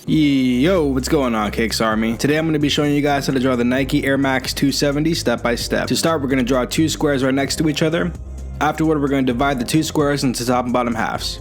Yo, what's going on, Kicks Army? Today I'm going to be showing you guys how to draw the Nike Air Max 270 step by step. To start, we're going to draw two squares right next to each other. Afterward, we're going to divide the two squares into top and bottom halves.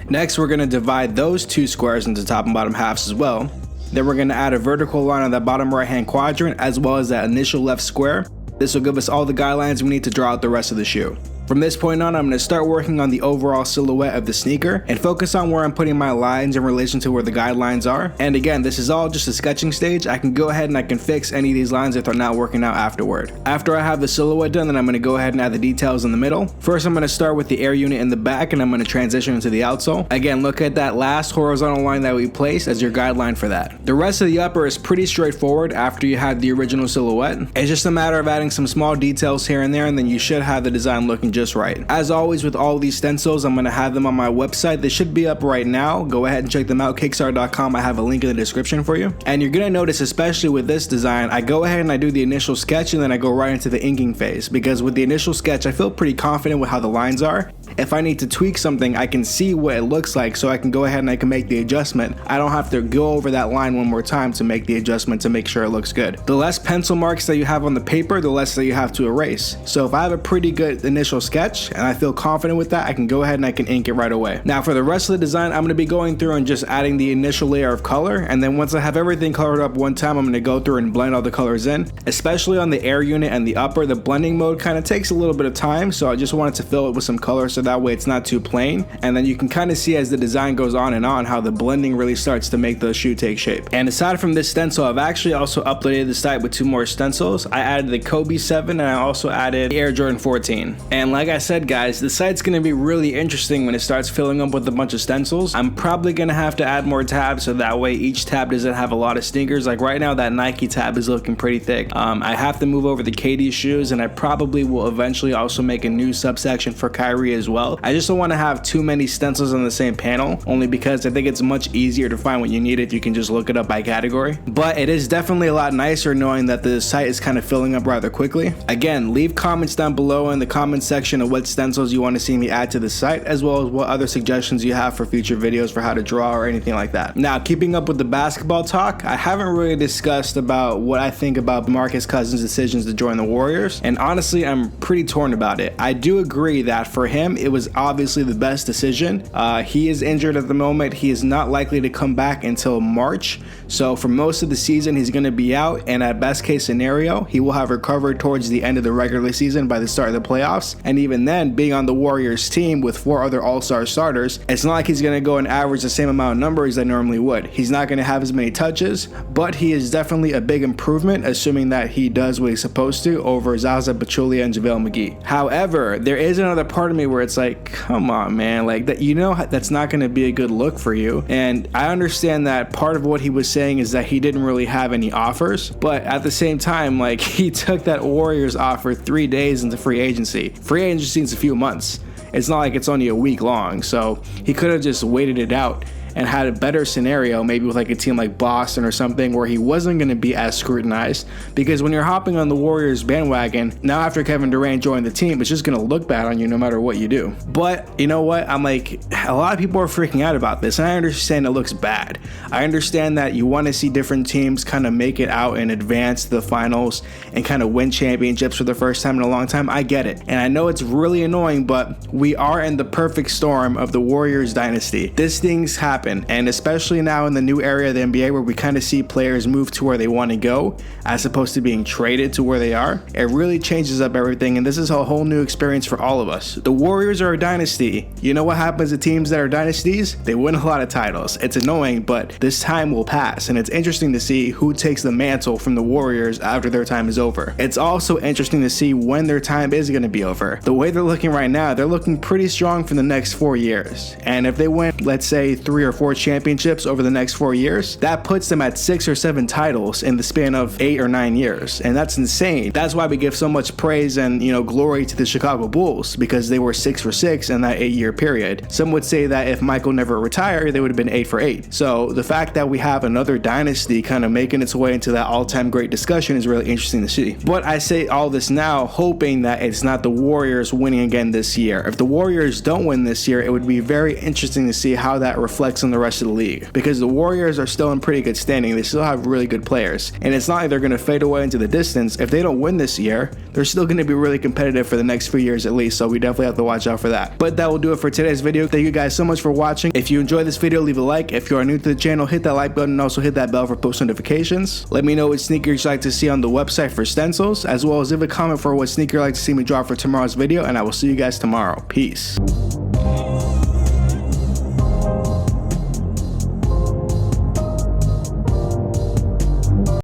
Next, we're going to divide those two squares into top and bottom halves as well. Then we're going to add a vertical line on that bottom right hand quadrant as well as that initial left square. This will give us all the guidelines we need to draw out the rest of the shoe. From this point on, I'm going to start working on the overall silhouette of the sneaker and focus on where I'm putting my lines in relation to where the guidelines are. And again, this is all just a sketching stage. I can go ahead and I can fix any of these lines if they're not working out afterward. After I have the silhouette done, then I'm going to go ahead and add the details in the middle. First, I'm going to start with the air unit in the back and I'm going to transition into the outsole. Again, look at that last horizontal line that we placed as your guideline for that. The rest of the upper is pretty straightforward after you have the original silhouette. It's just a matter of adding some small details here and there, and then you should have the design looking just right. As always with all these stencils, I'm going to have them on my website. They should be up right now. Go ahead and check them out, KicksArt.com. I have a link in the description for you. And you're going to notice, especially with this design, I go ahead and I do the initial sketch and then I go right into the inking phase, because with the initial sketch, I feel pretty confident with how the lines are. If I need to tweak something, I can see what it looks like, so I can go ahead and I can make the adjustment. I don't have to go over that line one more time to make the adjustment to make sure it looks good. The less pencil marks that you have on the paper, the less that you have to erase. So if I have a pretty good initial sketch and I feel confident with that, I can go ahead and I can ink it right away. Now for the rest of the design, I'm going to be going through and just adding the initial layer of color, and then once I have everything colored up one time, I'm going to go through and blend all the colors in. Especially on the air unit and the upper, the blending mode kind of takes a little bit of time, so I just wanted to fill it with some color so that way it's not too plain, and then you can kind of see as the design goes on and on how the blending really starts to make the shoe take shape. And aside from this stencil, I've actually also uploaded the site with two more stencils. I added the Kobe 7 and I also added the Air Jordan 14. And like I said, guys, the site's going to be really interesting when it starts filling up with a bunch of stencils. I'm probably going to have to add more tabs so that way each tab doesn't have a lot of sneakers. Like right now, that Nike tab is looking pretty thick. I have to move over the KD shoes, and I probably will eventually also make a new subsection for Kyrie as well. I just don't want to have too many stencils on the same panel, only because I think it's much easier to find what you need if you can just look it up by category. But it is definitely a lot nicer knowing that the site is kind of filling up rather quickly. Again, leave comments down below in the comment section of what stencils you want to see me add to the site, as well as what other suggestions you have for future videos for how to draw or anything like that. Now, keeping up with the basketball talk, I haven't really discussed about what I think about Marcus Cousins' decisions to join the Warriors, and honestly, I'm pretty torn about it. I do agree that for him, it was obviously the best decision. He is injured at the moment. He is not likely to come back until March, so for most of the season, he's going to be out, and at best case scenario, he will have recovered towards the end of the regular season by the start of the playoffs. And even then, being on the Warriors team with 4 other all-star starters, it's not like he's going to go and average the same amount of numbers that normally would. He's not going to have as many touches, but he is definitely a big improvement, assuming that he does what he's supposed to over Zaza Pachulia and JaVale McGee. However, there is another part of me where it's like, come on, man, like that, you know, that's not going to be a good look for you. And I understand that part of what he was saying is that he didn't really have any offers, but at the same time, like, he took that Warriors offer 3 days into free agency. Free agency is a few months. It's not like it's only a week long, so he could have just waited it out and had a better scenario, maybe with like a team like Boston or something, where he wasn't going to be as scrutinized. Because when you're hopping on the Warriors bandwagon, now after Kevin Durant joined the team, it's just going to look bad on you no matter what you do. But you know what? I'm like, a lot of people are freaking out about this, and I understand it looks bad. I understand that you want to see different teams kind of make it out and advance to the finals and kind of win championships for the first time in a long time. I get it. And I know it's really annoying, but we are in the perfect storm of the Warriors dynasty. These things happen. And especially now in the new area of the NBA where we kind of see players move to where they want to go as opposed to being traded to where they are, it really changes up everything, and this is a whole new experience for all of us. The Warriors are a dynasty. You know what happens to teams that are dynasties? They win a lot of titles. It's annoying, but this time will pass, and it's interesting to see who takes the mantle from the Warriors after their time is over. It's also interesting to see when their time is going to be over. The way they're looking right now, they're looking pretty strong for the next 4 years, and if they win, let's say 3 or 4 championships over the next 4 years, that puts them at 6 or 7 titles in the span of 8 or 9 years, and that's insane. That's why we give so much praise and, you know, glory to the Chicago Bulls, because they were 6 for 6 in that 8-year period. Some would say that if Michael never retired, they would have been 8 for 8. So the fact that we have another dynasty kind of making its way into that all-time great discussion is really interesting to see. But I say all this now hoping that it's not the Warriors winning again this year. If the Warriors don't win this year, it would be very interesting to see how that reflects than the rest of the league, because the Warriors are still in pretty good standing. They still have really good players, and it's not like they're going to fade away into the distance. If they don't win this year, they're still going to be really competitive for the next few years at least, so we definitely have to watch out for that. But that will do it for today's video. Thank you guys so much for watching. If you enjoyed this video, leave a like. If you are new to the channel, hit that like button and also hit that bell for post notifications. Let me know what sneakers you'd like to see on the website for stencils, as well as leave a comment for what sneaker you'd like to see me draw for tomorrow's video, and I will see you guys tomorrow. Peace.